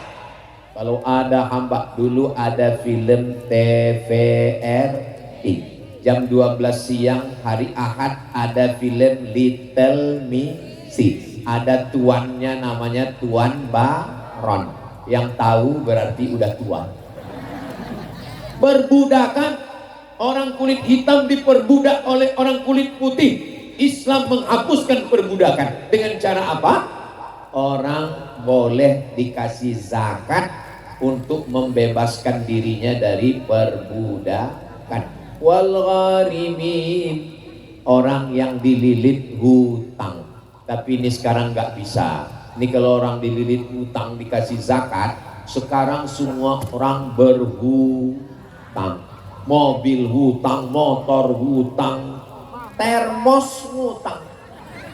Kalau ada hamba, dulu ada film TVRI jam 12 siang hari Ahad ada film Little Missy, ada tuannya namanya Tuan Baron. Yang tahu berarti udah tua. Perbudakan, orang kulit hitam diperbudak oleh orang kulit putih. Islam menghapuskan perbudakan dengan cara apa? Orang boleh dikasih zakat untuk membebaskan dirinya dari perbudakan. Wal gharimin, orang yang dililit hutang. Tapi ini sekarang nggak bisa. Ini kalau orang dililit hutang dikasih zakat, sekarang semua orang berhutang. Mobil hutang, motor hutang, termos hutang,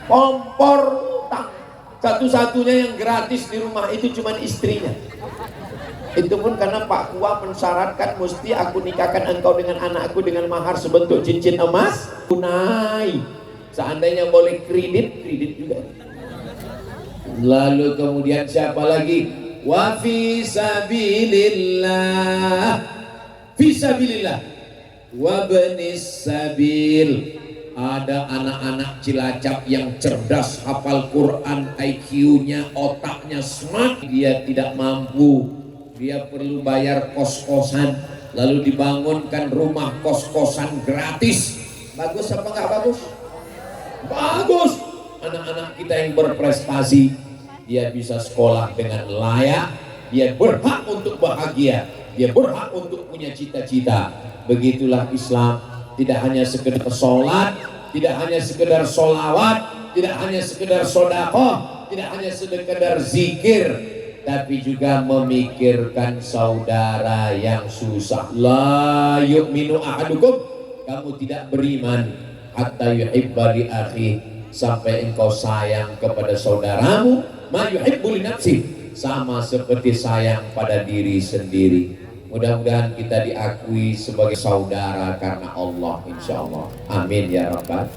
kompor hutang. Satu-satunya yang gratis di rumah itu cuma istrinya. Itu pun karena Pak Kua mensyaratkan mesti aku nikahkan engkau dengan anakku dengan mahar sebentuk cincin emas tunai. Seandainya boleh kredit juga. Lalu kemudian siapa lagi? Wa fi sabilillah, fisabilillah, wa benis sabil. Ada anak-anak Cilacap yang cerdas, hafal Quran, IQ-nya, otaknya smart. Dia tidak mampu dia perlu bayar kos-kosan, lalu dibangunkan rumah kos-kosan gratis. Bagus apa enggak bagus? Bagus. Anak-anak kita yang berprestasi, dia bisa sekolah dengan layak, dia berhak untuk bahagia, dia berhak untuk punya cita-cita. Begitulah Islam, tidak hanya sekedar sholat, tidak hanya sekedar sholawat, tidak hanya sekedar sodakoh, tidak hanya sekedar zikir, tapi juga memikirkan saudara yang susah. La yu'minu ahadukum, kamu tidak beriman hatta yuhibba li akhi, sampai engkau sayang kepada saudaramu ma yuhibbu li nafsi, sama seperti sayang pada diri sendiri. Mudah-mudahan kita diakui sebagai saudara karena Allah, insya Allah. Amin ya rabbal.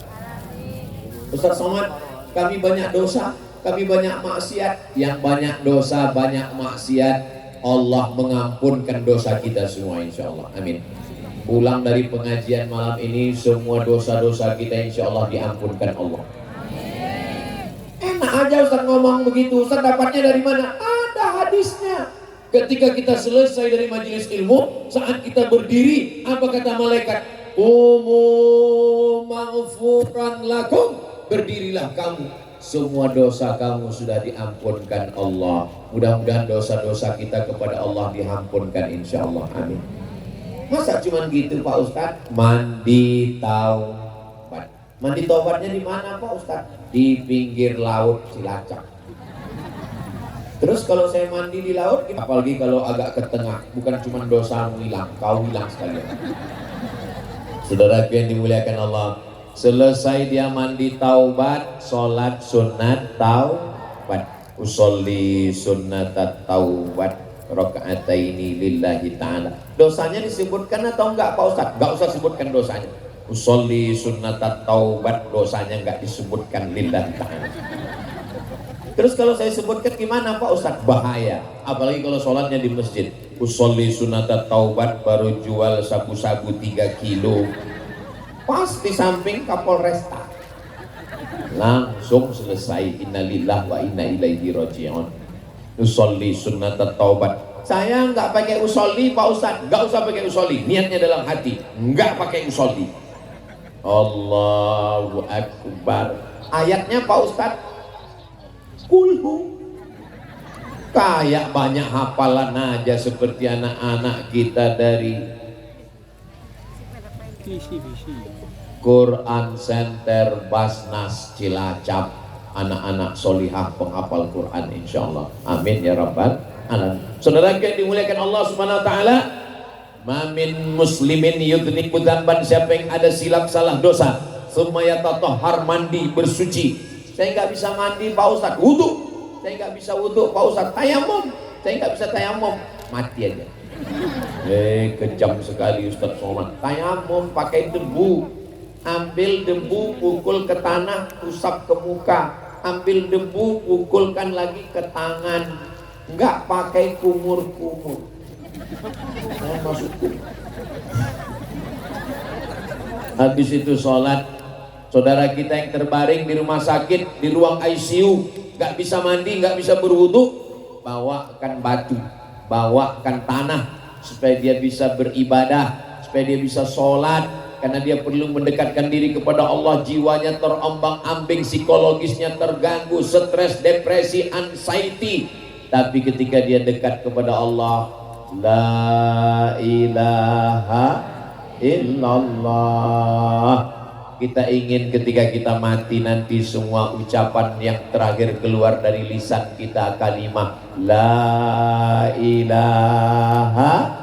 Ustaz Somad, kami banyak dosa, kami banyak maksiat. Yang banyak dosa, banyak maksiat, Allah mengampunkan dosa kita semua, insya Allah. Amin. Pulang dari pengajian malam ini, semua dosa-dosa kita insya Allah diampunkan Allah. Enak aja Ustaz ngomong begitu. Ustaz dapatnya dari mana? Ada hadisnya. Ketika kita selesai dari majelis ilmu, saat kita berdiri, apa kata malaikat? Qumu maghfuran lakum, berdirilah kamu, semua dosa kamu sudah diampunkan Allah. Mudah-mudahan dosa-dosa kita kepada Allah diampunkan insya Allah. Amin. Masa cuma gitu Pak Ustadz? Mandi taubat. Mandi taubatnya di mana Pak Ustadz? Di pinggir laut Cilacap. Terus kalau saya mandi di laut, apalagi kalau agak ke tengah, bukan cuma dosamu hilang, kau hilang sekalian. Saudaraku yang dimuliakan Allah, selesai dia mandi taubat, sholat sunat taubat, usolli sunnat taubat rakaataini lillahi ta'ala. Dosanya disebutkan atau enggak Pak Ustadz? Enggak usah sebutkan dosanya. Usolli sunnat taubat, dosanya enggak disebutkan lillahi ta'ala. Terus kalau saya sebutkan gimana Pak Ustadz? Bahaya. Apalagi kalau sholatnya di masjid. Usolli sunnat taubat, baru jual sabu-sabu 3 kilo. Pas di samping Kapolresta. Langsung selesai. Innalillah wa inna ilaihi raji'un. Usolli sunnat taubat. Saya nggak pakai usolli Pak Ustadz. Nggak usah pakai usolli. Niatnya dalam hati. Nggak pakai usolli. Allahu Akbar. Ayatnya Pak Ustadz, kulhu. Kayak banyak hafalan aja seperti anak-anak kita dari Quran Center Basnas Cilacap, anak-anak solihah penghafal Quran insyaallah. Amin ya rabbal alamin. Saudara yang dimuliakan Allah Subhanahu wa taala, mamin muslimin yudniku dzamban, siapa yang ada silap salah dosa, summa yatatahhar, mandi bersuci. Saya nggak bisa mandi Pak Ustadz, wudu. Saya nggak bisa wudu Pak Ustadz, tayamum. Saya nggak bisa tayamum, mati aja. Kejam sekali Ustadz Somad. Tayamum pakai debu, ambil debu, pukul ke tanah, usap ke muka, ambil debu, pukulkan lagi ke tangan. Nggak pakai kumur-kumur. Saya masuk. Habis itu sholat. Saudara kita yang terbaring di rumah sakit, di ruang ICU, nggak bisa mandi, nggak bisa berwudu, bawakan batu, bawakan tanah, supaya dia bisa beribadah, supaya dia bisa sholat, karena dia perlu mendekatkan diri kepada Allah. Jiwanya terombang-ambing, psikologisnya terganggu, stres, depresi, anxiety. Tapi ketika dia dekat kepada Allah, la ilaha illallah. Kita ingin ketika kita mati nanti semua ucapan yang terakhir keluar dari lisan kita kalimah la ilaha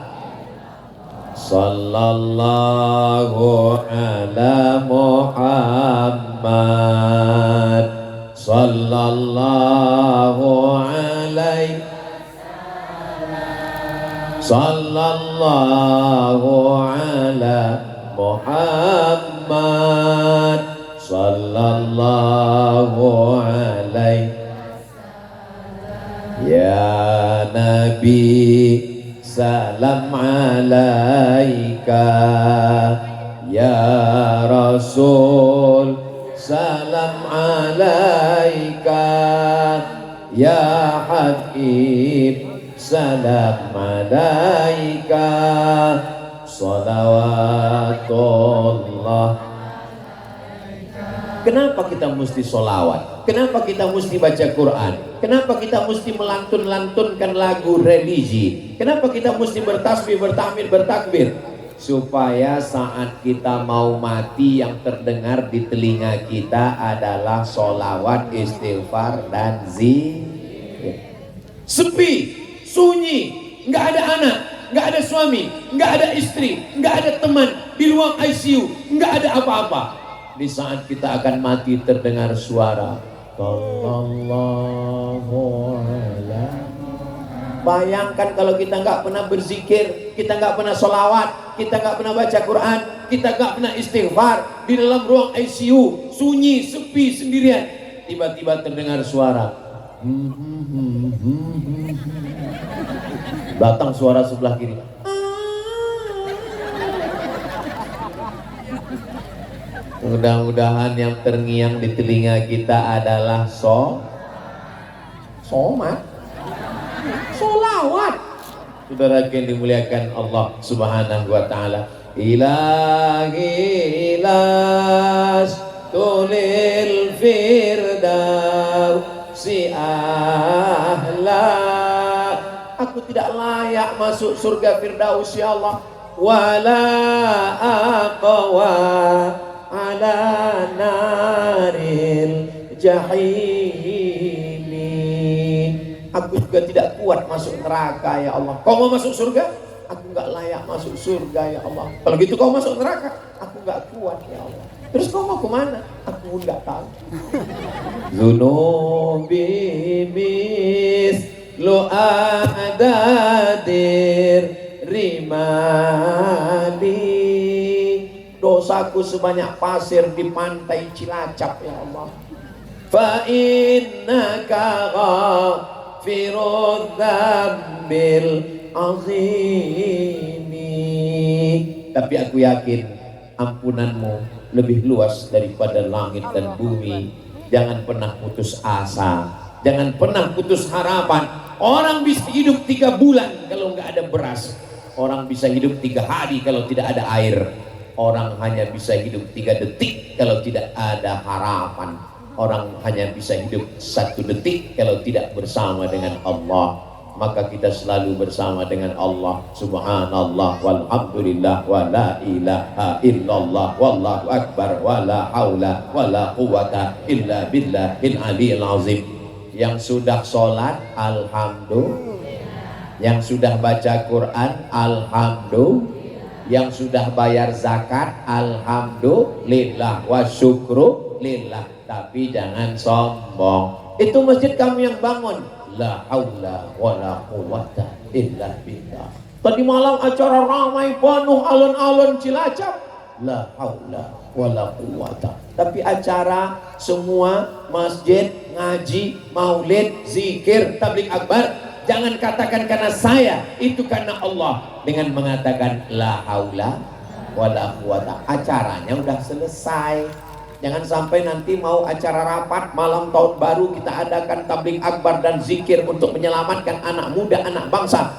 sallallahu ala Muhammad sallallahu alaihi sallallahu ala Muhammad sallallahu alaihi. Ya Nabi salam alaika, ya Rasul salam alaika, ya Habib salam alaika salawatullah. Kenapa kita mesti solawat? Kenapa kita mesti baca Quran? Kenapa kita mesti melantun-lantunkan lagu religi? Kenapa kita mesti bertasbih, bertahmid, bertakbir? Supaya saat kita mau mati yang terdengar di telinga kita adalah solawat, istighfar, dan zikir. Sepi, sunyi, nggak ada anak, nggak ada suami, nggak ada istri, nggak ada teman, di ruang ICU, nggak ada apa-apa. Di saat kita akan mati terdengar suara Sallallahu alaihi. Bayangkan kalau kita nggak pernah berzikir, kita nggak pernah sholawat, kita nggak pernah baca Quran, kita nggak pernah istighfar, di dalam ruang ICU, sunyi, sepi, sendirian, tiba-tiba terdengar suara. Datang suara sebelah kiri. Mudah-mudahan yang terngiang di telinga kita adalah somat, solawat. Saudara yang dimuliakan Allah Subhanahu wa ta'ala. Ilahi las tulil firdausi ahla. Aku tidak layak masuk surga Firdaus ya Allah. Wala aqwa ala naril jahimi. Aku juga tidak kuat masuk neraka ya Allah. Kau mau masuk surga? Aku nggak layak masuk surga ya Allah. Kalau gitu kau masuk neraka? Aku nggak kuat ya Allah. Terus kau mau kemana? Aku nggak tahu. Zunubi mislu adadir rimali. Dosaku sebanyak pasir di pantai Cilacap ya Allah. Fa innaka ghafirudz dzambil azimi. Tapi aku yakin ampunanmu lebih luas daripada langit dan bumi. Jangan pernah putus asa, jangan pernah putus harapan. Orang bisa hidup 3 bulan kalau nggak ada beras. Orang bisa hidup 3 hari kalau tidak ada air. Orang hanya bisa hidup 3 detik kalau tidak ada harapan. Orang hanya bisa hidup 1 detik kalau tidak bersama dengan Allah. Maka kita selalu bersama dengan Allah. Subhanallah walhamdulillah wa la ilaha illallah wallahu akbar wa la haula wa la quwata illa billahil aliyil azim. Yang sudah sholat alhamdulillah, yang sudah baca Quran alhamdulillah, yang sudah bayar zakat alhamdulillah wa syukrulillah. Tapi jangan sombong. Itu masjid kami yang bangun. La haula wa la quwata illa billah. Tadi malam acara ramai penuh alun-alun Cilacap. La haula wa la quwata. Tapi acara semua masjid, ngaji, maulid, zikir, tabligh akbar. Jangan katakan karena saya, itu karena Allah. Dengan mengatakan la haula wala quwata, acaranya udah selesai. Jangan sampai nanti mau acara rapat malam tahun baru kita adakan tabligh akbar dan zikir untuk menyelamatkan anak muda, anak bangsa.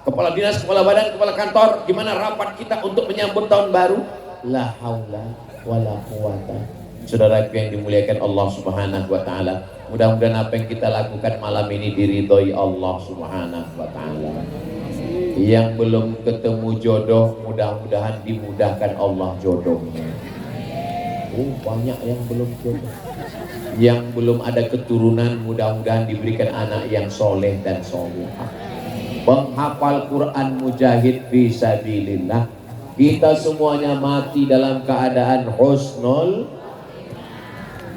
Kepala dinas, kepala badan, kepala kantor, gimana rapat kita untuk menyambut tahun baru? La haula wala quwata. Saudara yang dimuliakan Allah Subhanahu wa ta'ala, mudah-mudahan apa yang kita lakukan malam ini diridhoi Allah Subhanahu wa ta'ala. Yang belum ketemu jodoh, mudah-mudahan dimudahkan Allah jodohnya. Banyak yang belum jodoh. Yang belum ada keturunan, mudah-mudahan diberikan anak yang soleh dan solehah. Penghafal Quran mujahid fisabilillah. Kita semuanya mati dalam keadaan husnul,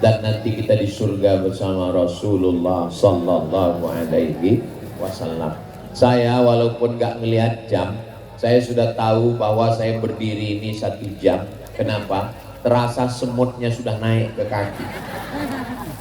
dan nanti kita di surga bersama Rasulullah Sallallahu Alaihi Wasallam. Saya walaupun nggak ngelihat jam, saya sudah tahu bahwa saya berdiri ini 1 jam. Kenapa? Terasa semutnya sudah naik ke kaki.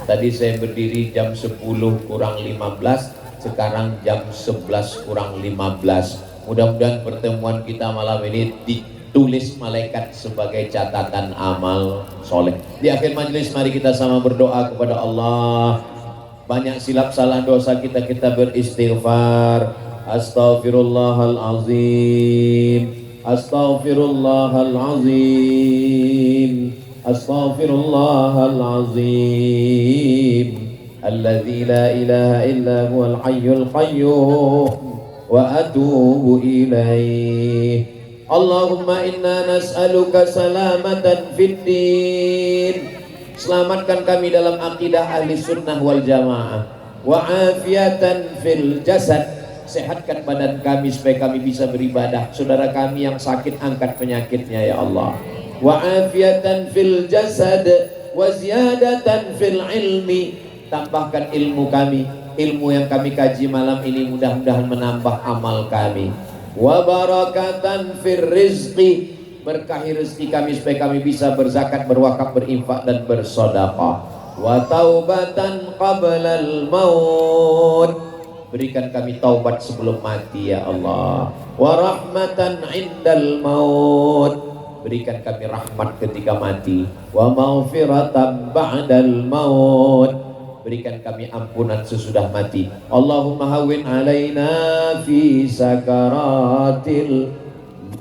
Tadi saya berdiri jam 10 kurang 15, sekarang jam 11 kurang 15. Mudah-mudahan pertemuan kita malam ini ditulis malaikat sebagai catatan amal soleh. Di akhir majelis mari kita sama berdoa kepada Allah. Banyak silap salah dosa kita beristighfar. Astaghfirullahalazim. Astaghfirullahalazim. Astaghfirullahalazim. Alladzi la ilaha illa huwal hayyul qayyum wa atubu ilaih. Allahumma inna nas'aluka salamatan fid din. Selamatkan kami dalam akidah ahli sunnah wal jamaah. Wa afiatan fil jasad. Sehatkan badan kami supaya kami bisa beribadah. Saudara kami yang sakit, angkat penyakitnya ya Allah. Wa afiatan fil jasad wa ziyadatan fil ilmi. Tambahkan ilmu kami, ilmu yang kami kaji malam ini mudah-mudahan menambah amal kami. Wa barakatan fir rizqi. Berkahi rezeki kami supaya kami bisa berzakat, berwakaf, berinfak dan bersedekah. Wa taubatan qablal maut. Berikan kami taubat sebelum mati ya Allah. Wa rahmatan indal maut. Berikan kami rahmat ketika mati. Wa maghfiratan ba'dal maut. Berikan kami ampunan sesudah mati. Allahumma hawwin alaina fi sakaratil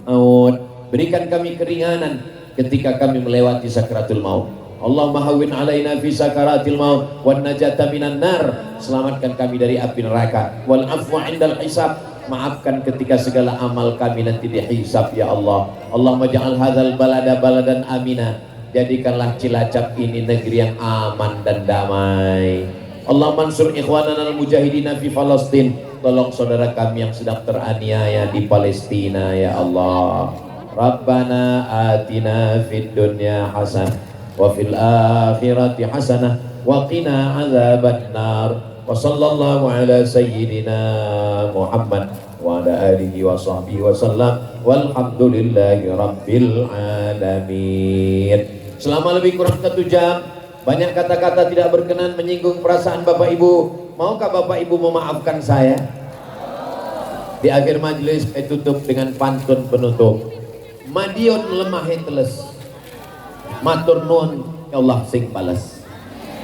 maut. Berikan kami keringanan ketika kami melewati sakratul maut. Allahumma hawwin alaina fi sakaratil maut wan najata minan nar. Selamatkan kami dari api neraka. Wal afwa indal hisab. Maafkan ketika segala amal kami nanti dihisab ya Allah. Allahumma ja'al hadzal balada baladan amina. Jadikanlah Cilacap ini negeri yang aman dan damai. Allah mansur ikhwanana al-mujahidina fi Palestin. Tolong saudara kami yang sedang teraniaya di Palestina ya Allah. Rabbana atina fid dunya hasanah wa fil akhirati hasanah wa qina azabannar. Wa sallallahu ala sayyidina Muhammad wa ala alihi wa sahbihi wa sallam. Walhamdulillahi rabbil alamin. Selama lebih kurang 1 jam, banyak kata-kata tidak berkenan menyinggung perasaan Bapak Ibu. Maukah Bapak Ibu memaafkan saya? Di akhir majelis saya tutup dengan pantun penutup. Madiun lemah teles, matur nuwun ya Allah sing bales.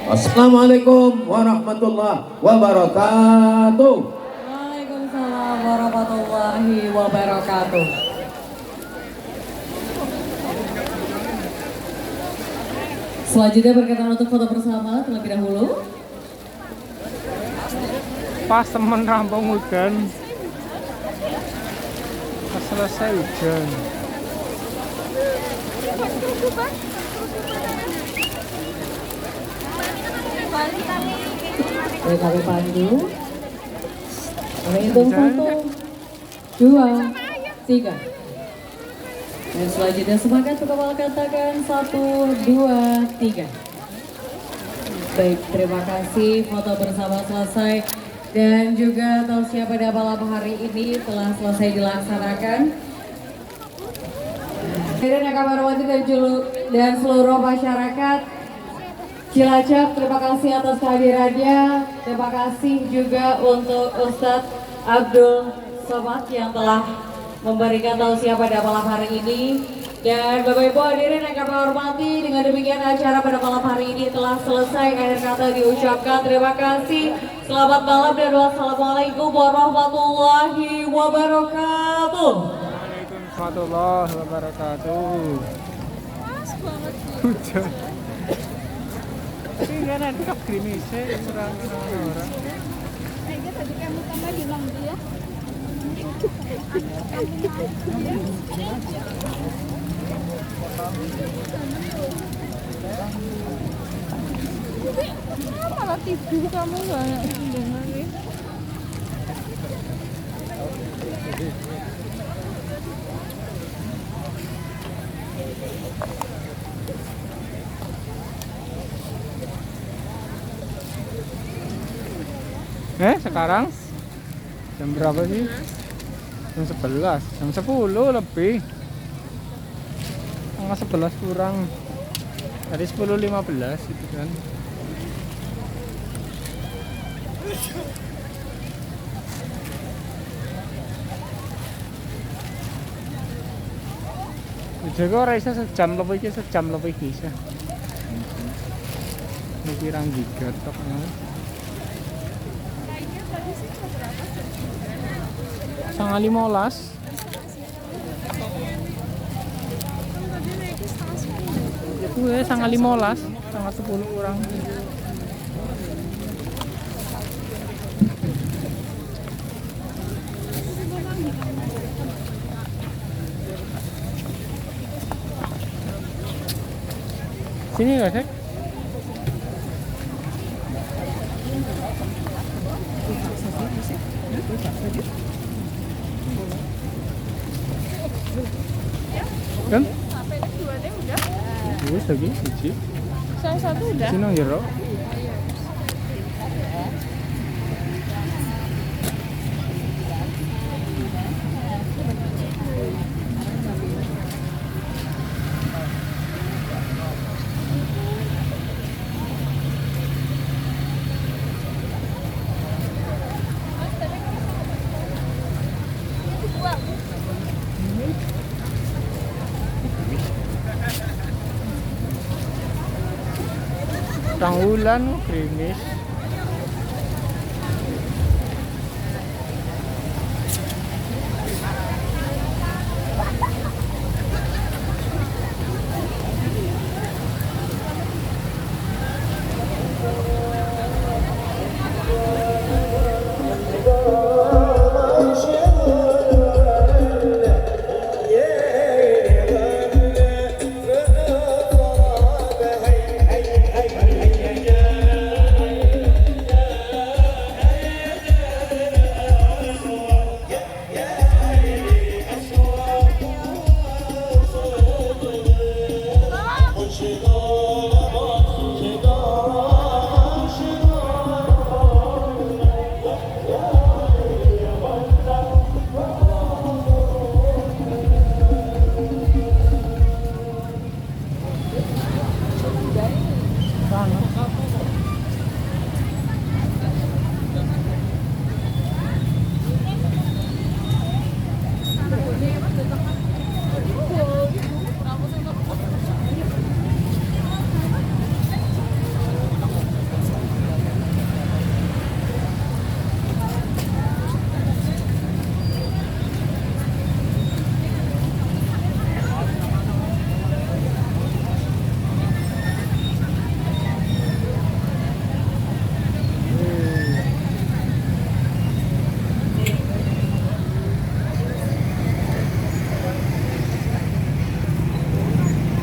Assalamualaikum warahmatullahi wabarakatuh. Waalaikumsalam warahmatullahi wabarakatuh. Selanjutnya berkaitan untuk foto bersama terlebih dahulu. Pas temen rampung hujan, pas selesai hujan. Boleh kami pandu. Kami hitung 1, 2, 3. Dan selanjutnya semangat untuk kepala katakan 1, 2, 3. Baik, terima kasih, foto bersama selesai. Dan juga tausiah pada malam hari ini telah selesai dilaksanakan. Dan yang kami hormati dan seluruh masyarakat Cilacap, terima kasih atas kehadirannya. Terima kasih juga untuk Ustadz Abdul Somad yang telah memberikan tausiah pada malam hari ini. Dan Bapak Ibu hadirin yang kami hormati, dengan demikian acara pada malam hari ini telah selesai. Akhir kata diucapkan terima kasih. Selamat malam dan wassalamualaikum warahmatullahi wabarakatuh. Warahmatullahi wabarakatuh. Hujan. Ini kan ada gerimisnya orang-orang. Aja tadi kamu tambah di Mang dia. Malah tidur kamu nggak dengar nih. Sekarang jam berapa sih? Jam 11, jam 10 lebih. Setengah 11 kurang. Tadi 10.15 itu kan. Jago raisa sejam lebih bisa. Mikirang giga tok. Sangat 15. Itu ya sangat 15, sangat 10 kurang. Sini nggak sih? Kan? Dua deh udah. Wis lagi siji. Salah satu udah. Sini nang jero. Tang ulan, gerimis.